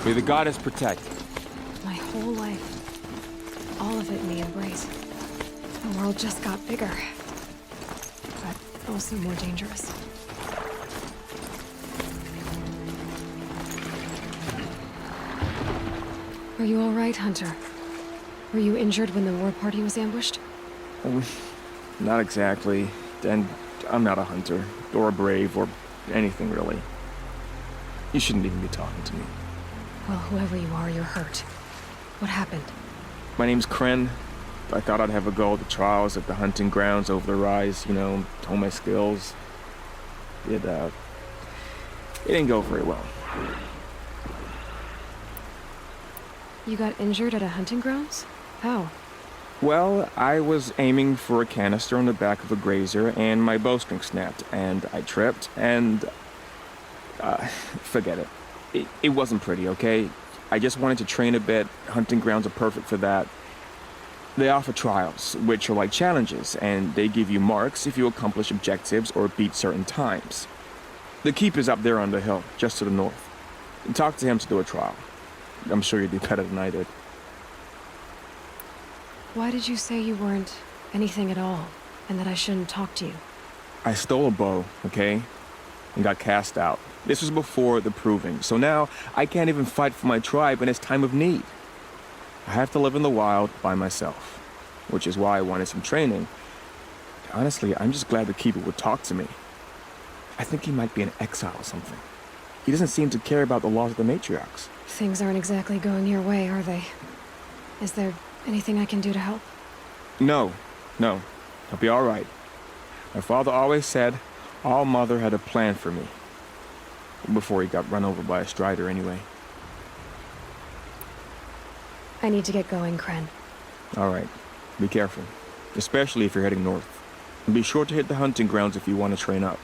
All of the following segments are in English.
May the goddess protect. My whole life. All of it in the embrace. The world just got bigger. But also more dangerous. Are you all right, Hunter? Were you injured when the war party was ambushed? Not exactly. And I'm not a hunter, or a brave, or anything really. You shouldn't even be talking to me. Well, whoever you are, you're hurt. What happened? My name's Kren. I thought I'd have a go at the trials at the hunting grounds over the rise, you know, hone my skills. It didn't go very well. You got injured at a hunting grounds? How? Well, I was aiming for a canister on the back of a grazer, and my bowstring snapped, and I tripped, and... forget it. It wasn't pretty, okay? I just wanted to train a bit. Hunting grounds are perfect for that. They offer trials, which are like challenges, and they give you marks if you accomplish objectives or beat certain times. The keep is up there on the hill, just to the north. Talk to him to do a trial. I'm sure you'd do better than I did. Why did you say you weren't anything at all, and that I shouldn't talk to you? I stole a bow, okay? And got cast out. This was before the proving, so now I can't even fight for my tribe in its time of need. I have to live in the wild by myself, which is why I wanted some training. Honestly, I'm just glad the keeper would talk to me. I think he might be in exile or something. He doesn't seem to care about the laws of the matriarchs. Things aren't exactly going your way, are they? Is there anything I can do to help? No. I'll be all right. My father always said All Mother had a plan for me. Before he got run over by a strider, anyway. I need to get going, Kren. All right. Be careful. Especially if you're heading north. And be sure to hit the hunting grounds if you want to train up.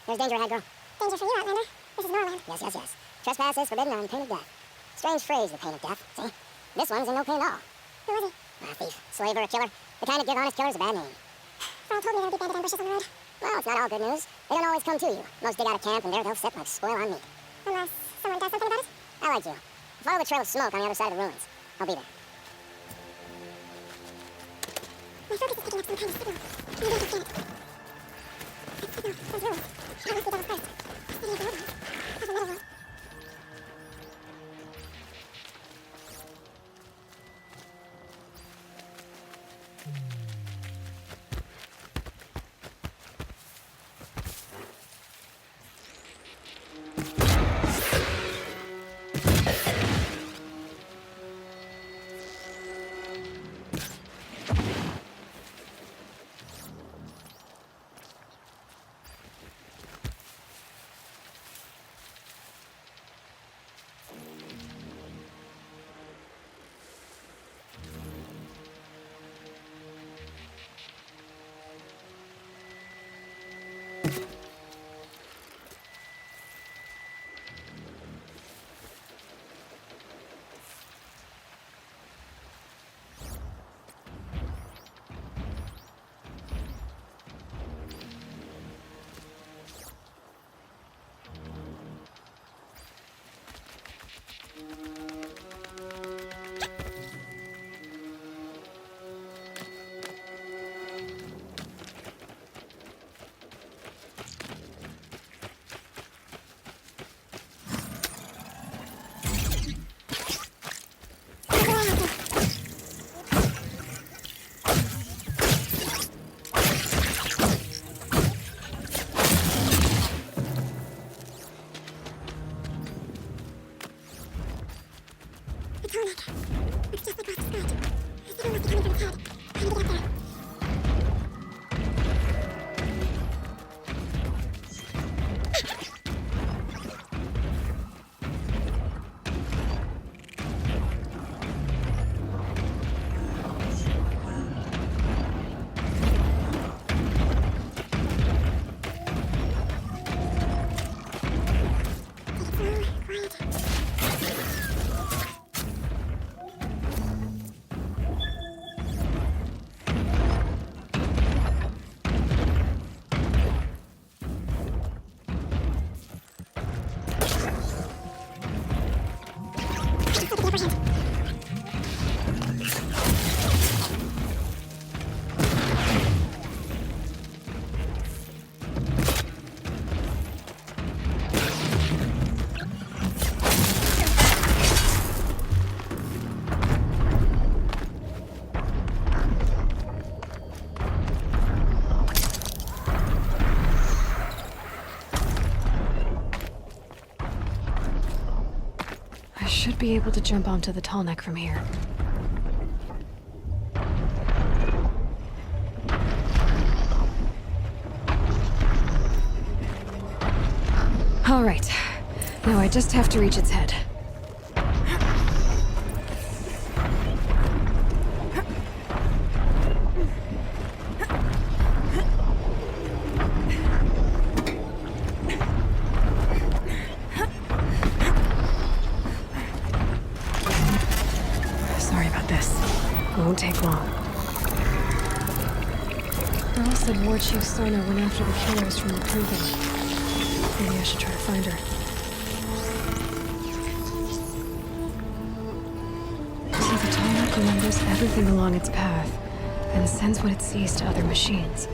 There's danger ahead, girl. Danger for you, Outlander. This is Norland. Yes. Trespass is forbidden on pain of death. Strange phrase, the pain of death, see? This one's in no pain at all. Who is he? A thief, slaver, a killer. The kind that give honest killers a bad name. Farrell told me there would be bandit ambushes on the road. Well, it's not all good news. They don't always come to you. Most dig out of camp, and there they'll sit like spoil on meat. Unless someone does something about it? I like you. Follow the trail of smoke on the other side of the ruins. I'll be there. My focus is picking up some kind of signal. Maybe I can scan it. That signal, those ruins. That must be Devil's Crest. City of the Woodlands. Of the Middle World. I should be able to jump onto the tall neck from here. All right. Now I just have to reach its head. Sorry about this. It won't take long. Earl said War Chief Sorna went after the killers from the Proving. Maybe I should try to find her. See, the Tallneck remembers everything along its path, and sends what it sees to other machines.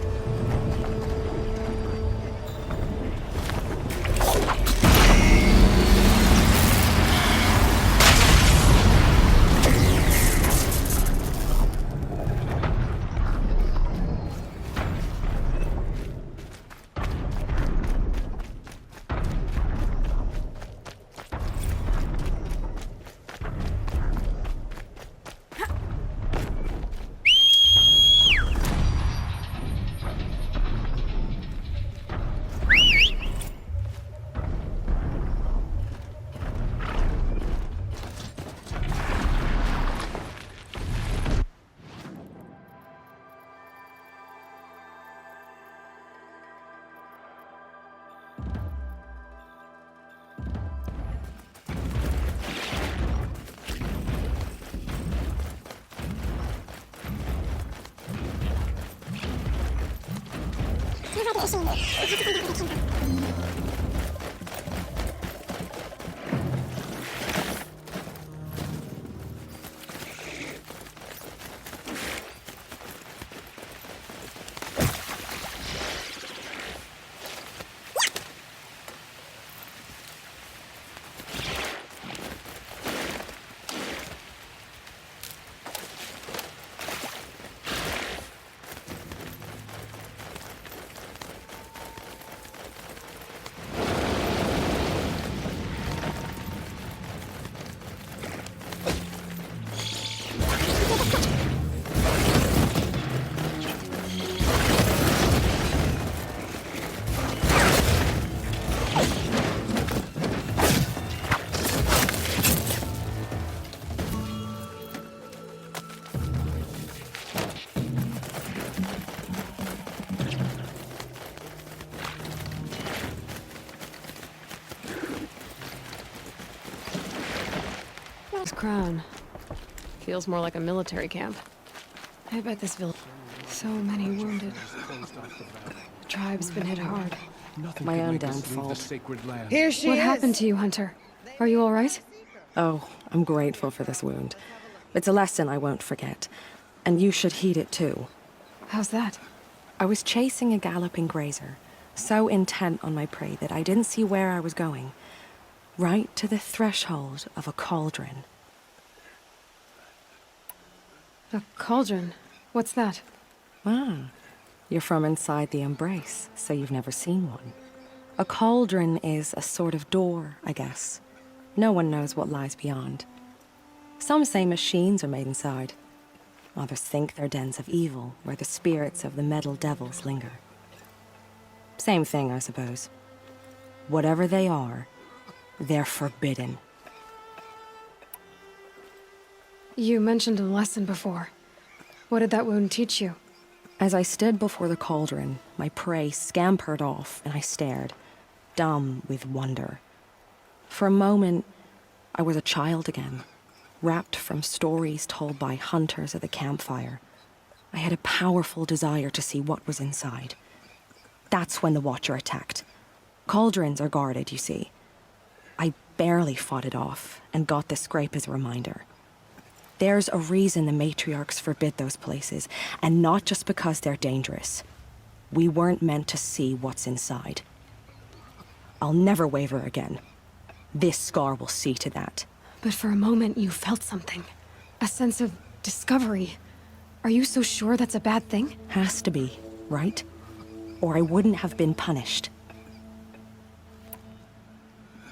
This crown feels more like a military camp. I bet this village. So many wounded. The tribe's been hit hard. My own downfall. Here she What is. happened to you, Hunter? Are you all right? Oh, I'm grateful for this wound. It's a lesson I won't forget. And you should heed it too. How's that? I was chasing a galloping grazer, so intent on my prey that I didn't see where I was going. Right to the threshold of a cauldron. A cauldron? What's that? Ah, you're from inside the embrace, so you've never seen one. A cauldron is a sort of door, I guess. No one knows what lies beyond. Some say machines are made inside. Others think they're dens of evil, where the spirits of the metal devils linger. Same thing, I suppose. Whatever they are, they're forbidden. You mentioned a lesson before. What did that wound teach you? As I stood before the cauldron, my prey scampered off, and I stared, dumb with wonder. For a moment, I was a child again, wrapped from stories told by hunters at the campfire. I had a powerful desire to see what was inside. That's when the Watcher attacked. Cauldrons are guarded, you see. I barely fought it off, and got the scrape as a reminder. There's a reason the matriarchs forbid those places, and not just because they're dangerous. We weren't meant to see what's inside. I'll never waver again. This scar will see to that. But for a moment you felt something. A sense of discovery. Are you so sure that's a bad thing? Has to be, right? Or I wouldn't have been punished.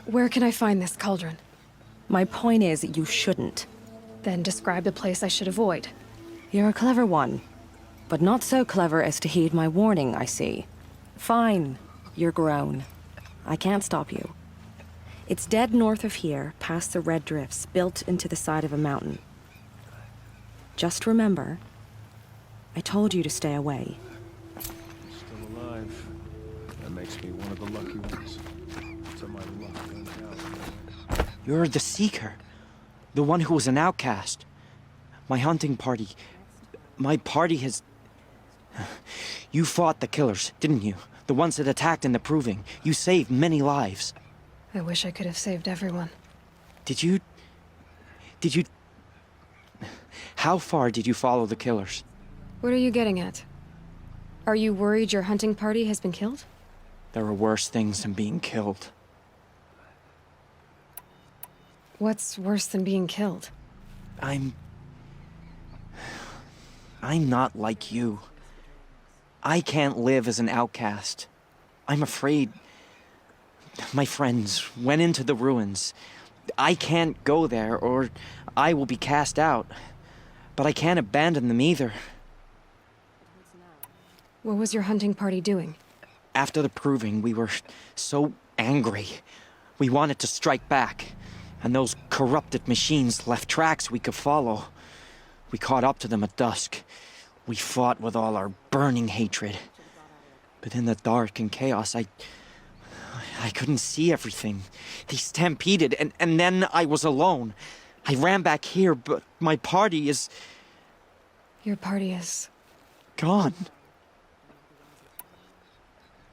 Where can I find this cauldron? My point is, you shouldn't. Then describe the place I should avoid. You're a clever one, but not so clever as to heed my warning, I see. Fine, you're grown. I can't stop you. It's dead north of here, past the red drifts, built into the side of a mountain. Just remember, I told you to stay away. Still alive. That makes me one of the lucky ones. So my luck went out. You're the Seeker. The one who was an outcast. My hunting party. My party has... You fought the killers, didn't you? The ones that attacked in the Proving. You saved many lives. I wish I could have saved everyone. Did you... How far did you follow the killers? What are you getting at? Are you worried your hunting party has been killed? There are worse things than being killed. What's worse than being killed? I'm not like you. I can't live as an outcast. I'm afraid... My friends went into the ruins. I can't go there, or I will be cast out. But I can't abandon them either. What was your hunting party doing? After the Proving, we were so angry. We wanted to strike back. And those corrupted machines left tracks we could follow. We caught up to them at dusk. We fought with all our burning hatred. But in the dark and chaos, I couldn't see everything. They stampeded, and then I was alone. I ran back here, but my party is... Your party is... gone.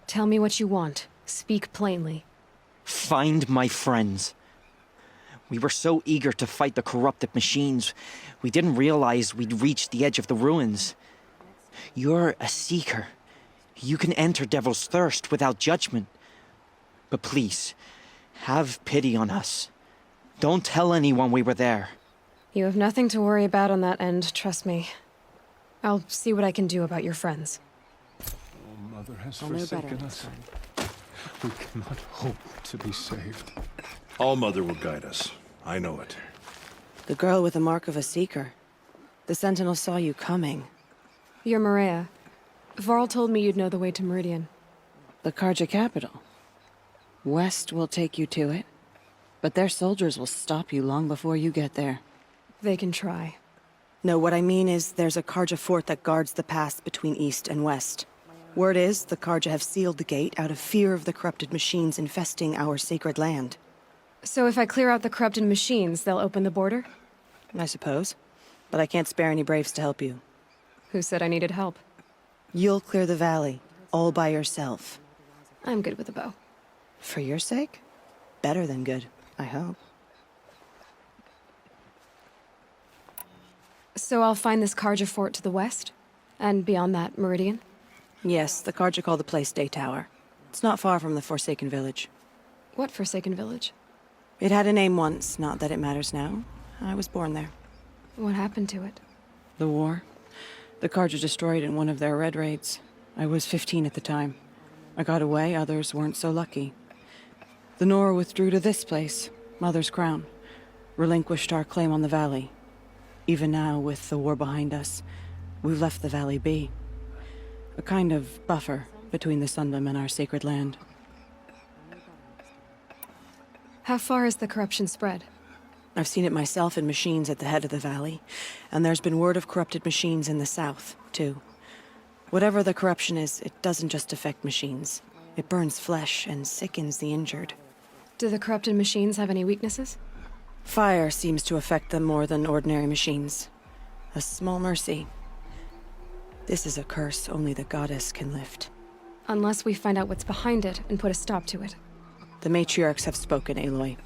Tell me what you want. Speak plainly. Find my friends. We were so eager to fight the corrupted machines, we didn't realize we'd reached the edge of the ruins. You're a Seeker. You can enter Devil's Thirst without judgment. But please, have pity on us. Don't tell anyone we were there. You have nothing to worry about on that end, trust me. I'll see what I can do about your friends. Oh, Mother has I'll know better forsaken next us. We cannot hope to be saved. All Mother will guide us. I know it. The girl with the mark of a Seeker. The Sentinel saw you coming. You're Maria. Varl told me you'd know the way to Meridian. The Karja capital. West will take you to it, but their soldiers will stop you long before you get there. They can try. No, what I mean is there's a Karja fort that guards the pass between east and west. Word is the Karja have sealed the gate out of fear of the corrupted machines infesting our sacred land. So if I clear out the corrupted machines, they'll open the border? I suppose. But I can't spare any braves to help you. Who said I needed help? You'll clear the valley, all by yourself. I'm good with a bow. For your sake? Better than good, I hope. So I'll find this Karja fort to the west? And beyond that, Meridian? Yes, the Karja call the place Day Tower. It's not far from the Forsaken Village. What Forsaken Village? It had a name once, not that it matters now. I was born there. What happened to it? The war. The Karja destroyed in one of their red raids. I was 15 at the time. I got away, others weren't so lucky. The Nora withdrew to this place, Mother's Crown. Relinquished our claim on the valley. Even now, with the war behind us, we've left the valley be. A kind of buffer between the Sundom and our sacred land. How far has the corruption spread? I've seen it myself in machines at the head of the valley, and there's been word of corrupted machines in the south, too. Whatever the corruption is, it doesn't just affect machines. It burns flesh and sickens the injured. Do the corrupted machines have any weaknesses? Fire seems to affect them more than ordinary machines. A small mercy. This is a curse only the goddess can lift. Unless we find out what's behind it and put a stop to it. The matriarchs have spoken, Aloy.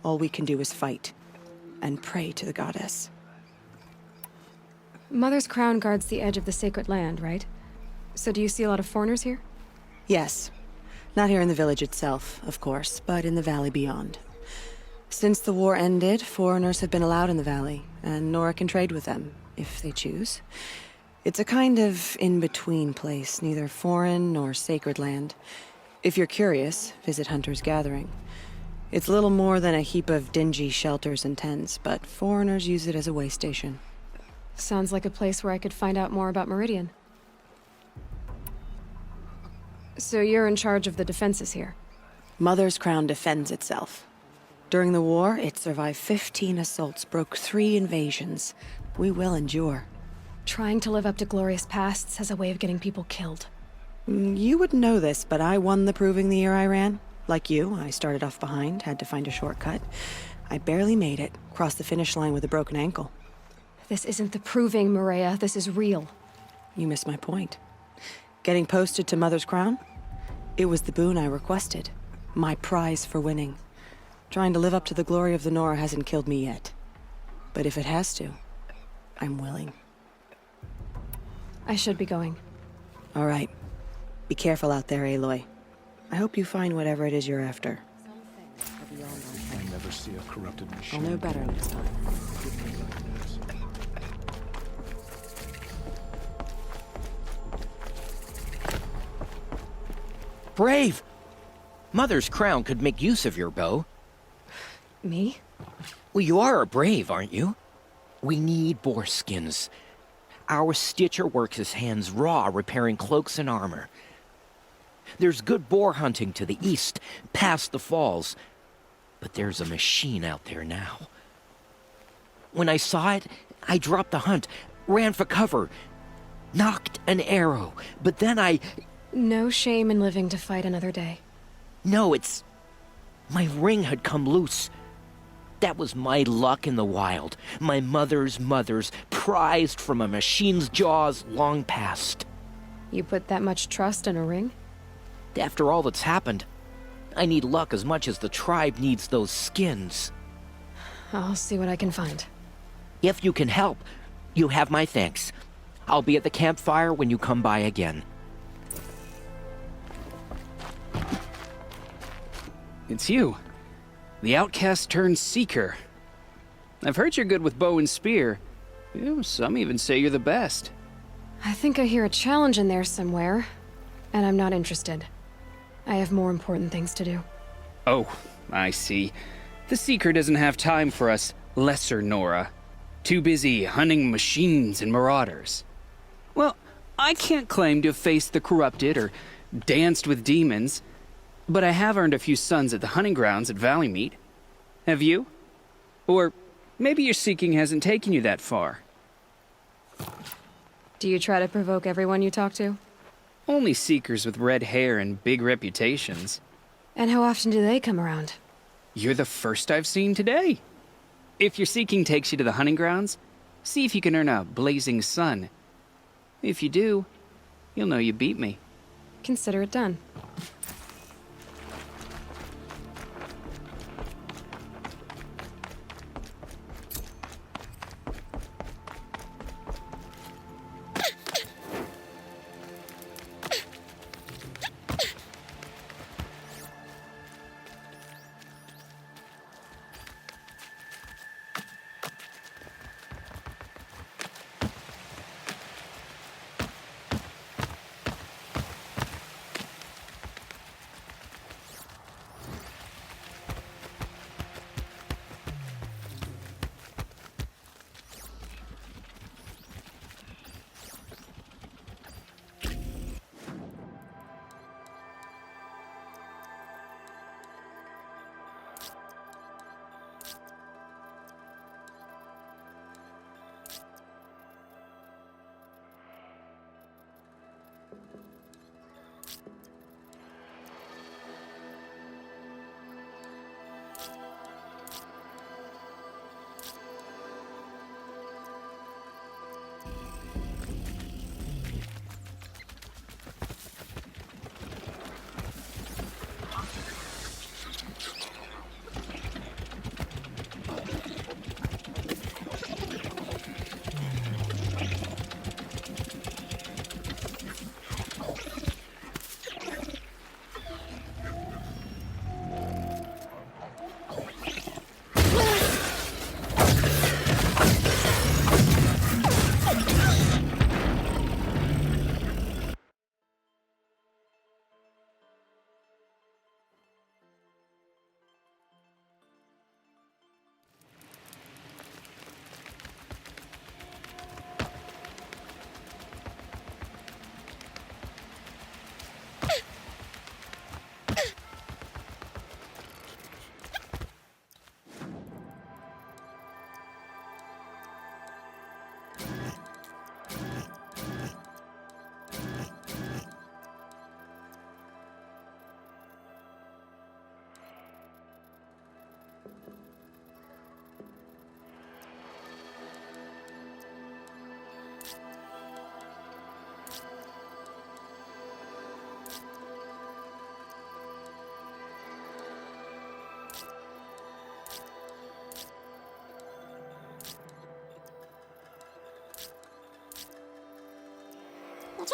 All we can do is fight, and pray to the goddess. Mother's Crown guards the edge of the sacred land, right? So do you see a lot of foreigners here? Yes. Not here in the village itself, of course, but in the valley beyond. Since the war ended, foreigners have been allowed in the valley, and Nora can trade with them, if they choose. It's a kind of in-between place, neither foreign nor sacred land. If you're curious, visit Hunter's Gathering. It's little more than a heap of dingy shelters and tents, but foreigners use it as a way station. Sounds like a place where I could find out more about Meridian. So you're in charge of the defenses here? Mother's Crown defends itself. During the war, it survived 15 assaults, broke 3 invasions. We will endure. Trying to live up to glorious pasts has a way of getting people killed. You wouldn't know this, but I won the proving the year I ran. Like you, I started off behind, had to find a shortcut. I barely made it, crossed the finish line with a broken ankle. This isn't the proving, Maria. This is real. You missed my point. Getting posted to Mother's Crown? It was the boon I requested. My prize for winning. Trying to live up to the glory of the Nora hasn't killed me yet. But if it has to, I'm willing. I should be going. All right. Be careful out there, Aloy. I hope you find whatever it is you're after. I never see a corrupted I'll machine. know better next time. Brave! Mother's Crown could make use of your bow. Me? Well, you are a brave, aren't you? We need boar skins. Our stitcher works his hands raw repairing cloaks and armor. There's good boar hunting to the east, past the falls. But there's a machine out there now. When I saw it, I dropped the hunt, ran for cover, knocked an arrow, but then No shame in living to fight another day. No, it's... My ring had come loose. That was my luck in the wild. My mother's prized from a machine's jaws long past. You put that much trust in a ring? After all that's happened, I need luck as much as the tribe needs those skins. I'll see what I can find. If you can help, you have my thanks. I'll be at the campfire when you come by again. It's you. The outcast turned seeker. I've heard you're good with bow and spear. Some even say you're the best. I think I hear a challenge in there somewhere, and I'm not interested. I have more important things to do. Oh, I see. The seeker doesn't have time for us lesser Nora. Too busy hunting machines and marauders. Well, I can't claim to have faced the corrupted or danced with demons, but I have earned a few sons at the hunting grounds at Valleymeet. Have you? Or maybe your seeking hasn't taken you that far. Do you try to provoke everyone you talk to? Only seekers with red hair and big reputations. And how often do they come around? You're the first I've seen today. If your seeking takes you to the hunting grounds, see if you can earn a blazing sun. If you do, you'll know you beat me. Consider it done.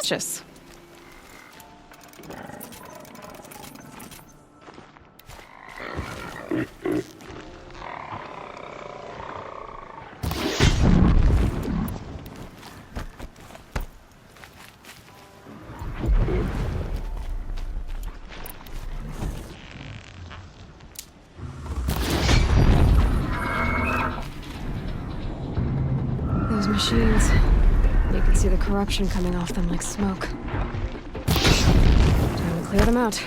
Just. Those machines. You can see the corruption coming off them like smoke. Time to clear them out.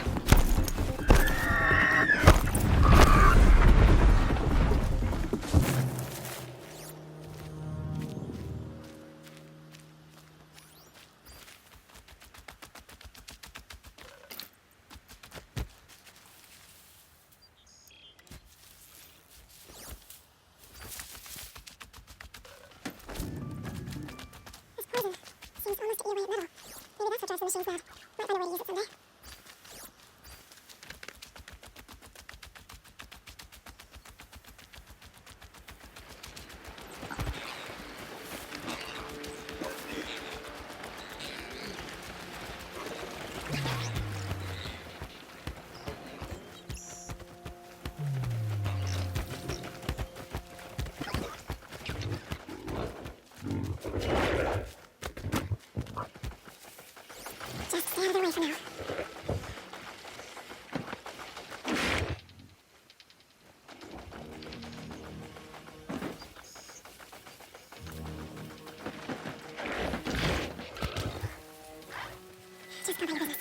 Seems almost to be a white metal. Maybe that's what drives the machines mad. Might find a way to use it someday. Just stay out of their way for now. Just go by your business.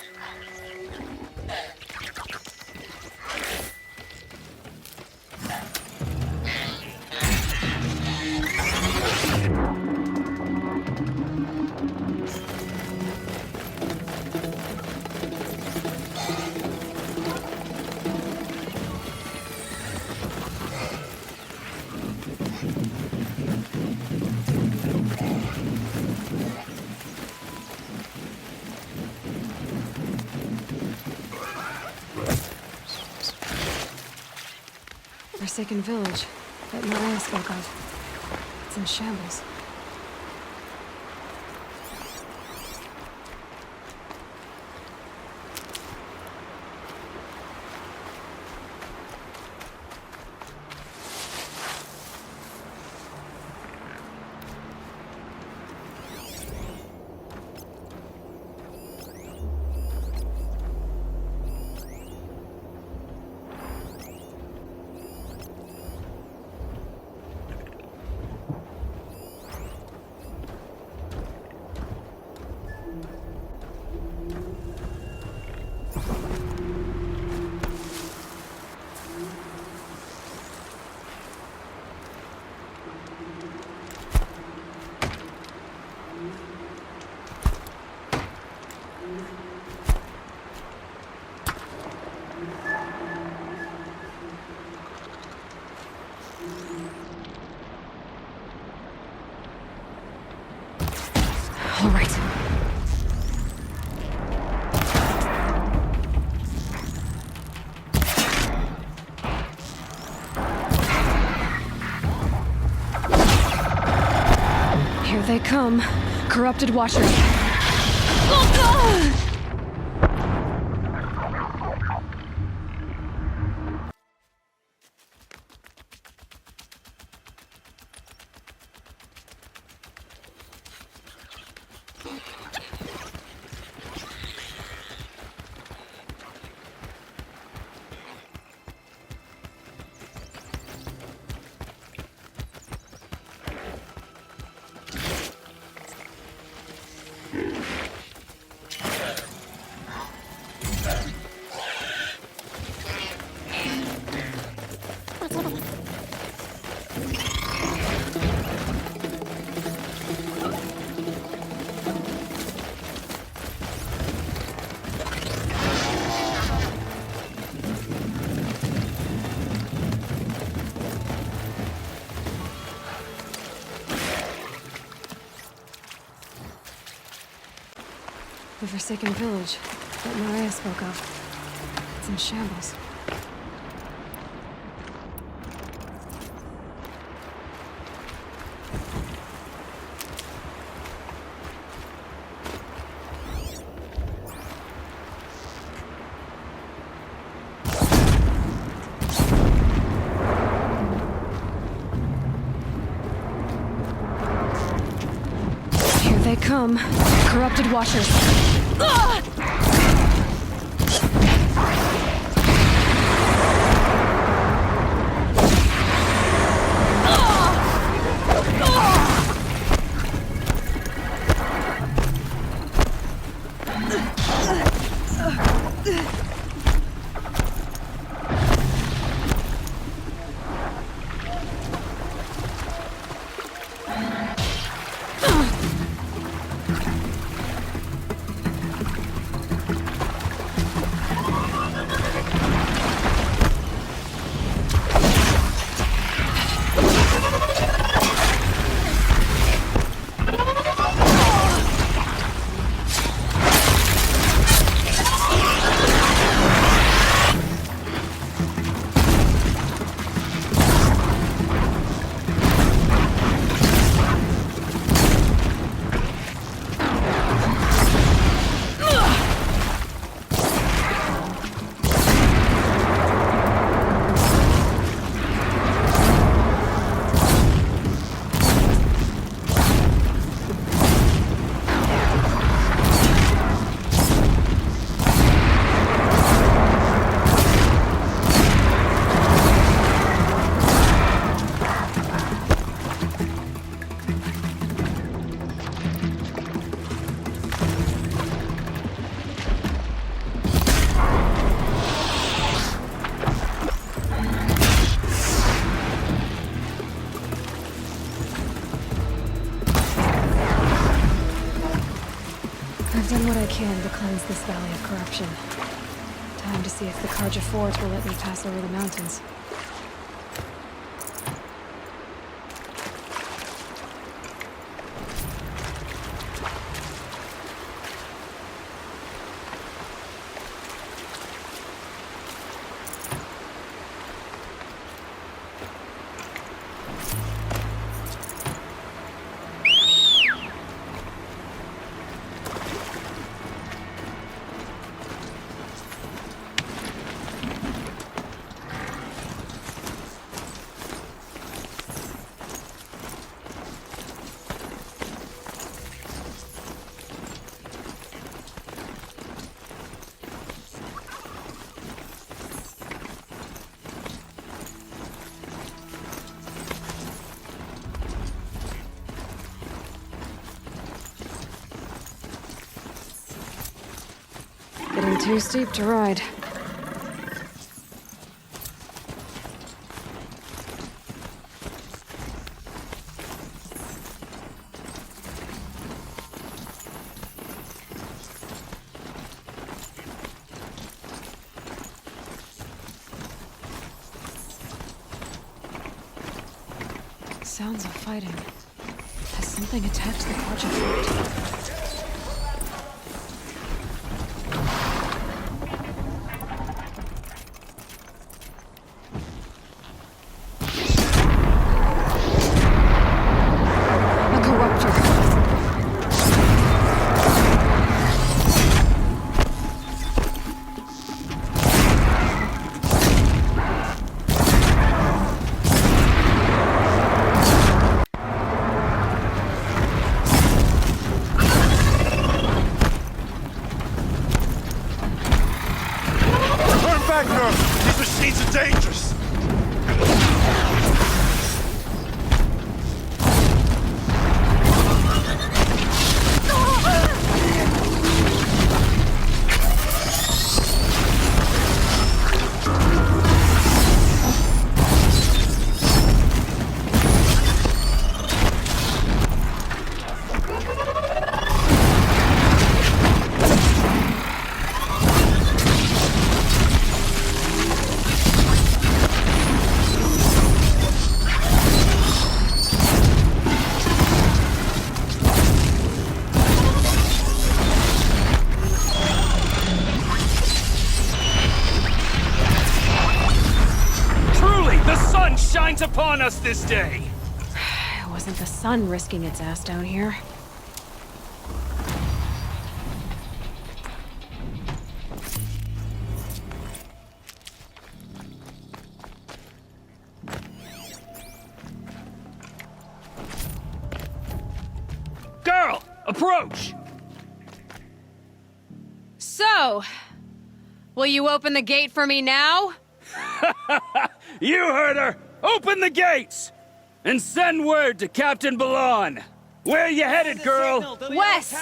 Forsaken village that Maria spoke of. It's in shambles. All right. Here they come. Corrupted Watchers. Oh, God! The forsaken village that Maria spoke of. It's in shambles. come. Corrupted washers. I've done what I can to cleanse this valley of corruption. Time to see if the Karja Forge will let me pass over the mountains. Getting too steep to ride. Sounds of fighting. Has something attacked the Karja Fort? These machines are dangerous! Shines upon us this day! It wasn't the sun risking its ass down here. Girl! Approach! So, will you open the gate for me now? You heard her! Open the gates! And send word to Captain Balon! Where you headed, girl? West!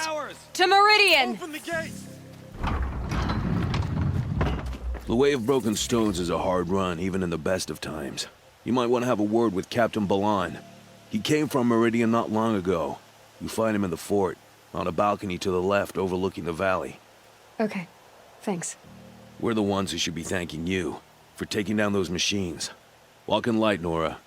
To Meridian! Open the gate! The Way of Broken Stones is a hard run, even in the best of times. You might want to have a word with Captain Balon. He came from Meridian not long ago. You find him in the fort, on a balcony to the left overlooking the valley. Okay, thanks. We're the ones who should be thanking you for taking down those machines. Walk in light, Nora.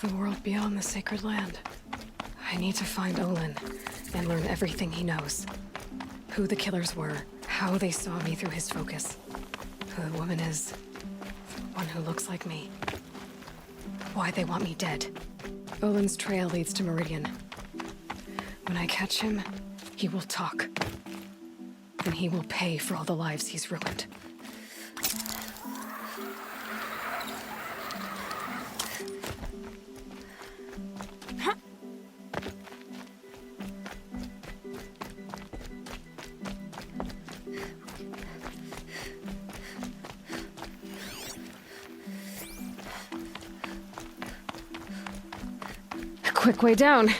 The world beyond the sacred land. I need to find Olin and learn everything he knows. Who the killers were, how they saw me through his focus, who the woman is, the one who looks like me, why they want me dead. Olin's trail leads to Meridian. When I catch him, he will talk. And he will pay for all the lives he's ruined. A quick way down.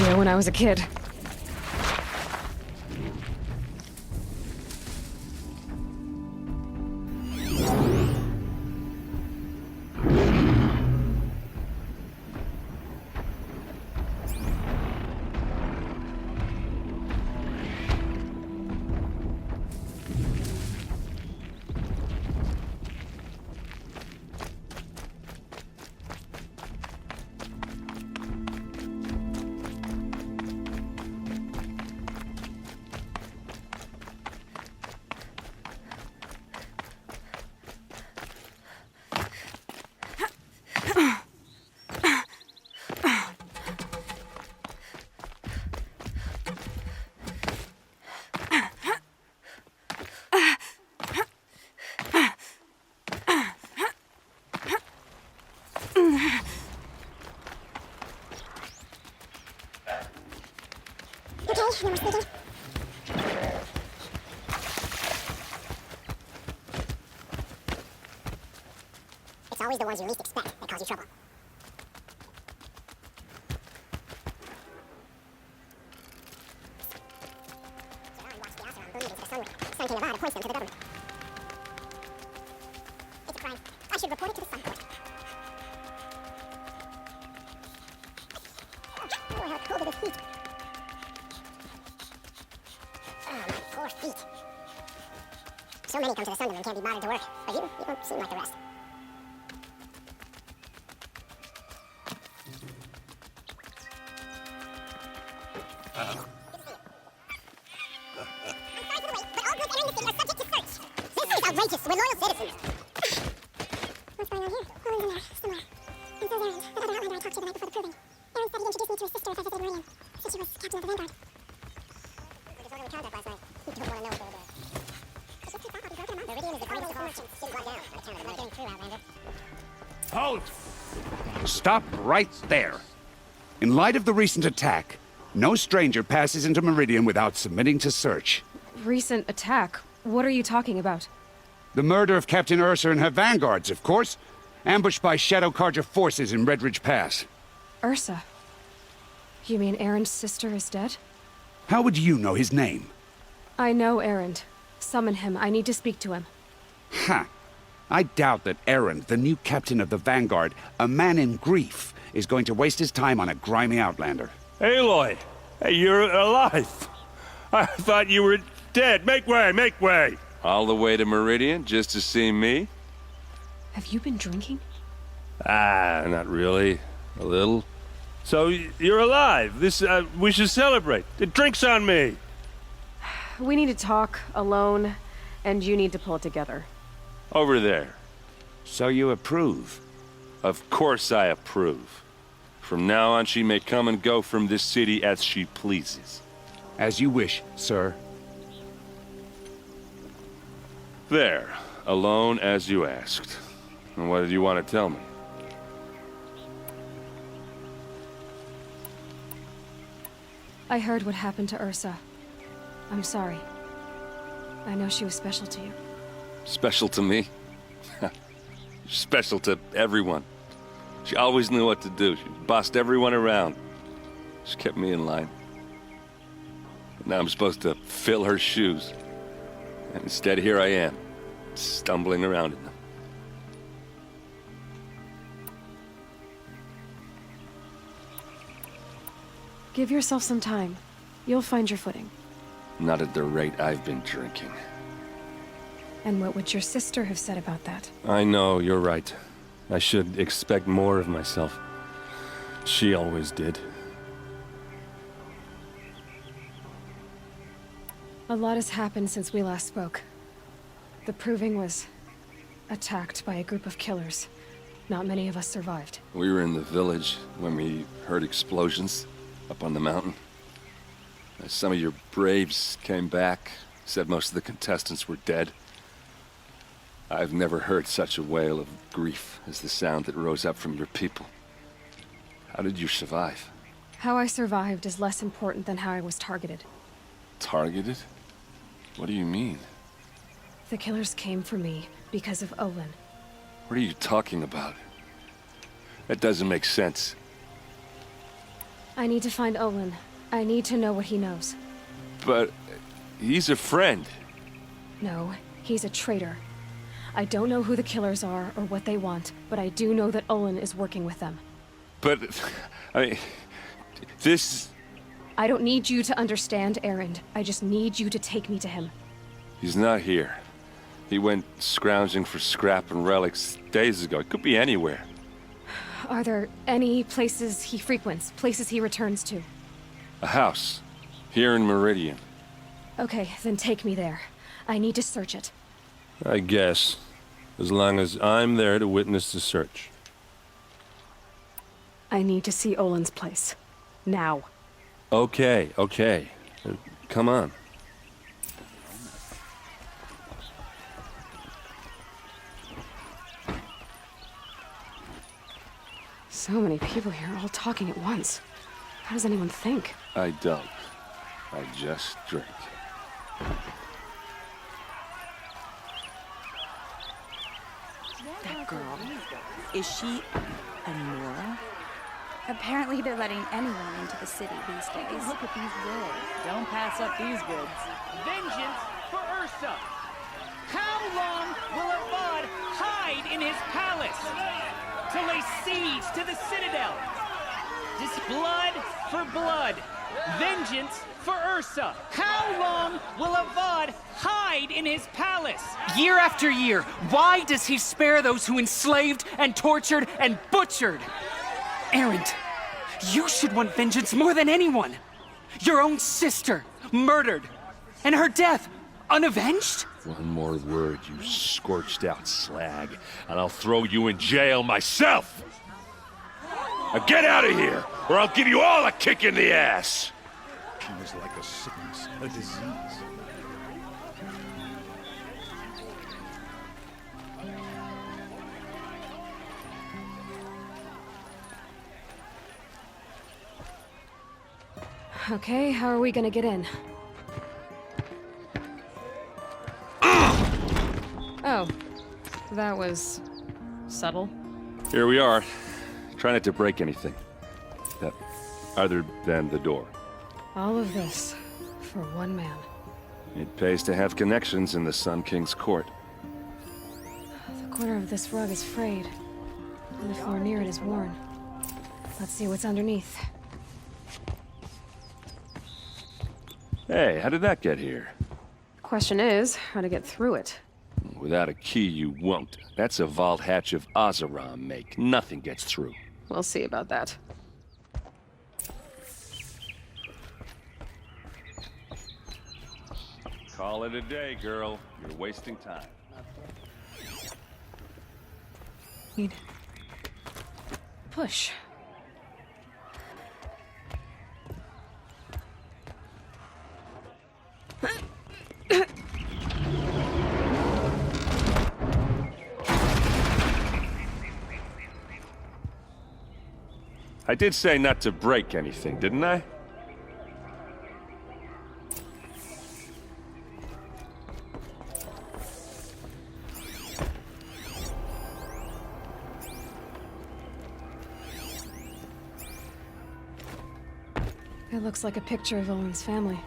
easier when I was a kid. Okay, no more sneaking. It's always the ones you least expect that cause you trouble. Sharon watched the Oseram bleed into the sun. The Sun King of Ada points them to the government. It's a crime. I should report it to the Sun Court. Oh, how cold are the feet. Oh, my poor feet. So many come to the Sunderland and can't be bothered to work. But you don't seem like the rest. Outrageous. We're loyal citizens. What's going on here? Owen's in there, somewhere. And so's Aaron, the other outlander I talked to the night before the proving. Aaron said he'd introduced me to his sister if I visited Meridian. Said she was captain of the Vanguard. For disorderly conduct last night. You don't want to know what they were doing. Just keep up, I'll be broken them up. Meridian is the greatest of all merchants. Get blood down on account of the getting through, Outlander. Halt! Stop right there. In light of the recent attack, no stranger passes into Meridian without submitting to search. Recent attack? What are you talking about? The murder of Captain Ursa and her vanguards, of course. Ambushed by Shadow Carja forces in Redridge Pass. Ursa? You mean Aaron's sister is dead? How would you know his name? I know Aaron. Summon him. I need to speak to him. Ha! I doubt that Aaron, the new captain of the Vanguard, a man in grief, is going to waste his time on a grimy outlander. Aloy! Hey, you're alive! I thought you were dead. Make way, make way! All the way to Meridian just to see me? Have you been drinking? Ah, not really. A little. So, you're alive. We should celebrate. The drink's on me. We need to talk alone, and you need to pull it together. Over there. So you approve? Of course I approve. From now on, she may come and go from this city as she pleases. As you wish, sir. There. Alone as you asked. And what did you want to tell me? I heard what happened to Ursa. I'm sorry. I know she was special to you. Special to me? Special to everyone. She always knew what to do. She bossed everyone around. She kept me in line. But now I'm supposed to fill her shoes. And instead, here I am, stumbling around in them. Give yourself some time. You'll find your footing. Not at the rate I've been drinking. And what would your sister have said about that? I know, you're right. I should expect more of myself. She always did. A lot has happened since we last spoke. The Proving was attacked by a group of killers. Not many of us survived. We were in the village when we heard explosions up on the mountain. Some of your braves came back, said most of the contestants were dead. I've never heard such a wail of grief as the sound that rose up from your people. How did you survive? How I survived is less important than how I was targeted. Targeted? What do you mean? The killers came for me because of Olin. What are you talking about? That doesn't make sense. I need to find Olin. I need to know what he knows. But he's a friend. No, he's a traitor. I don't know who the killers are or what they want, but I do know that Olin is working with them. But, I mean, this... I don't need you to understand, Erend. I just need you to take me to him. He's not here. He went scrounging for scrap and relics days ago. It could be anywhere. Are there any places he frequents, places he returns to? A house. Here in Meridian. Okay, then take me there. I need to search it. I guess. As long as I'm there to witness the search. I need to see Olin's place. Now. Okay. Come on. So many people here, all talking at once. How does anyone think? I don't. I just drink. That girl, is she a Nora? Apparently they're letting anyone into the city these days. Look at these girls. Don't pass up these goods. Vengeance for Ursa! How long will Avad hide in his palace? To lay siege to the citadel? This blood for blood. Vengeance for Ursa. How long will Avad hide in his palace? Year after year, why does he spare those who enslaved and tortured and butchered? Erend, you should want vengeance more than anyone. Your own sister, murdered, and her death, unavenged? One more word, you scorched out slag, and I'll throw you in jail myself! Now get out of here, or I'll give you all a kick in the ass! She was like a sickness, a disease. Okay, how are we gonna get in? Oh, that was subtle. Here we are. Try not to break anything. Other than the door. All of this for one man. It pays to have connections in the Sun King's court. The corner of this rug is frayed, and the floor near it is worn. Let's see what's underneath. Hey, how did that get here? Question is, how to get through it. Without a key, you won't. That's a vault hatch of Azeram make. Nothing gets through. We'll see about that. Call it a day, girl. You're wasting time. Need... push. I did say not to break anything, didn't I? It looks like a picture of Olin's family.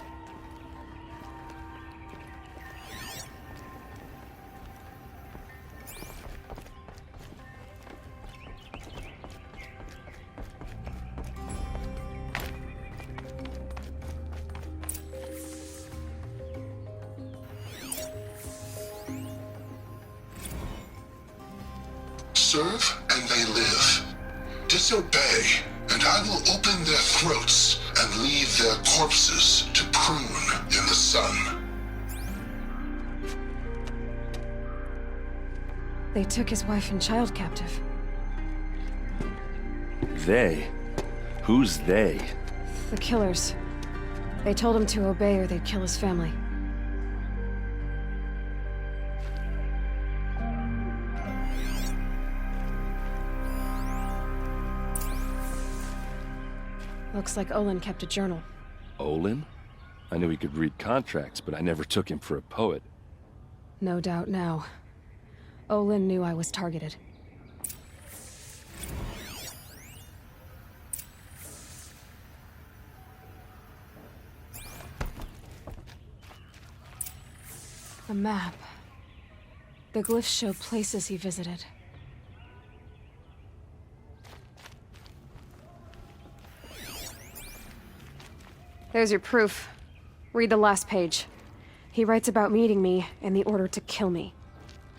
Serve and they live. Disobey, and I will open their throats and leave their corpses to prune in the sun. They took his wife and child captive. They? Who's they? The killers. They told him to obey or they'd kill his family. Looks like Olin kept a journal. Olin? I knew he could read contracts, but I never took him for a poet. No doubt now. Olin knew I was targeted. A map. The glyphs show places he visited. There's your proof. Read the last page. He writes about meeting me and the order to kill me.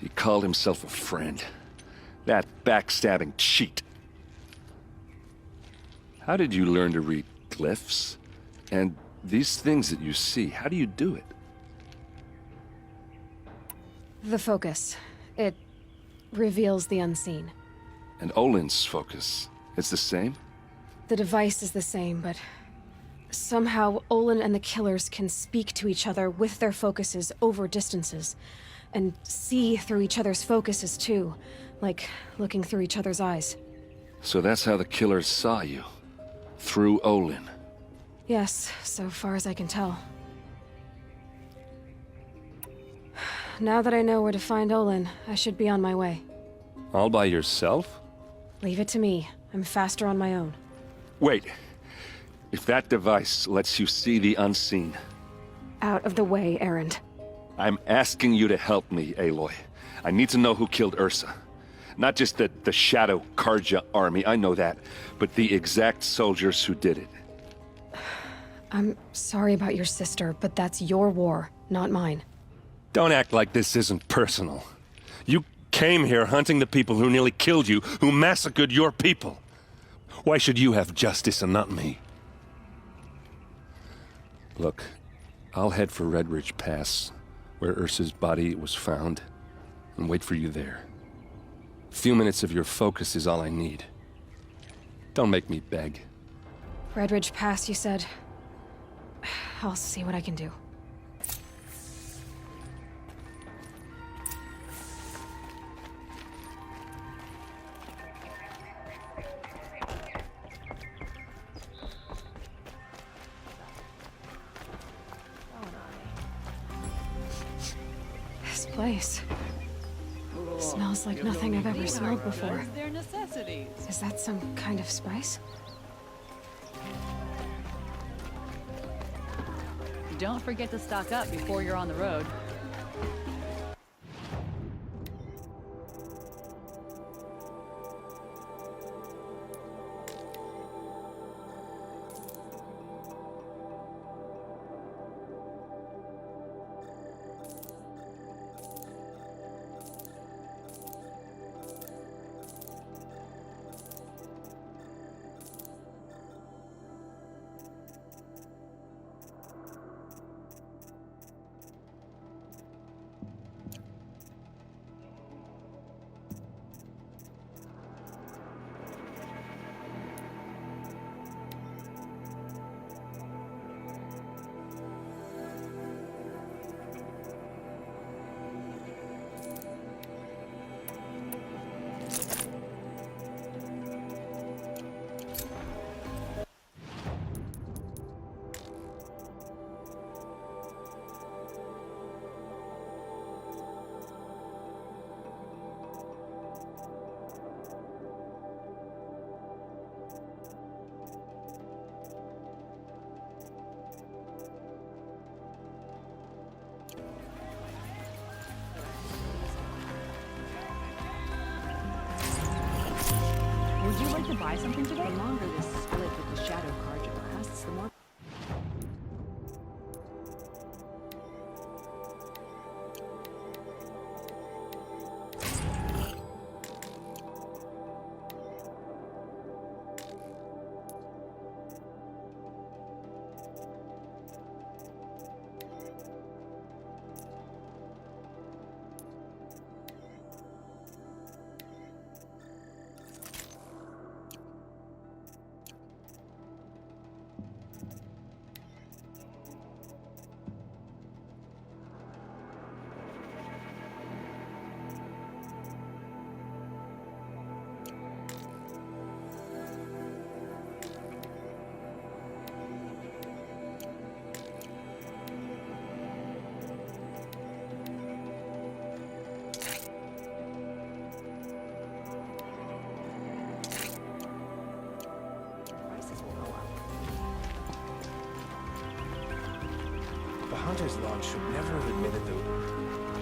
He called himself a friend. That backstabbing cheat. How did you learn to read glyphs? And these things that you see, how do you do it? The focus. It reveals the unseen. And Olin's focus, it's the same? The device is the same, but somehow Olin and the killers can speak to each other with their focuses over distances, and see through each other's focuses too, like looking through each other's eyes. So that's how the killers saw you? Through Olin? Yes, so far as I can tell. Now that I know where to find Olin, I should be on my way. All by yourself? Leave it to me. I'm faster on my own. Wait. If that device lets you see the unseen... Out of the way, Erend. I'm asking you to help me, Aloy. I need to know who killed Ursa. Not just the Shadow Karja army, I know that, but the exact soldiers who did it. I'm sorry about your sister, but that's your war, not mine. Don't act like this isn't personal. You came here hunting the people who nearly killed you, who massacred your people. Why should you have justice and not me? Look, I'll head for Red Ridge Pass, where Ursa's body was found, and wait for you there. A few minutes of your focus is all I need. Don't make me beg. Red Ridge Pass, you said? I'll see what I can do. This place smells like nothing I've ever smelled before. Is that some kind of spice? Don't forget to stock up before you're on the road. Would you like to buy something today? The longer this split with the Shadow Karja lasts, the more... The Hunter's Lodge should never have admitted them.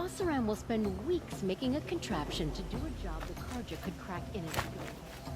Oseram will spend weeks making a contraption to do a job the Karja could crack in its sleep.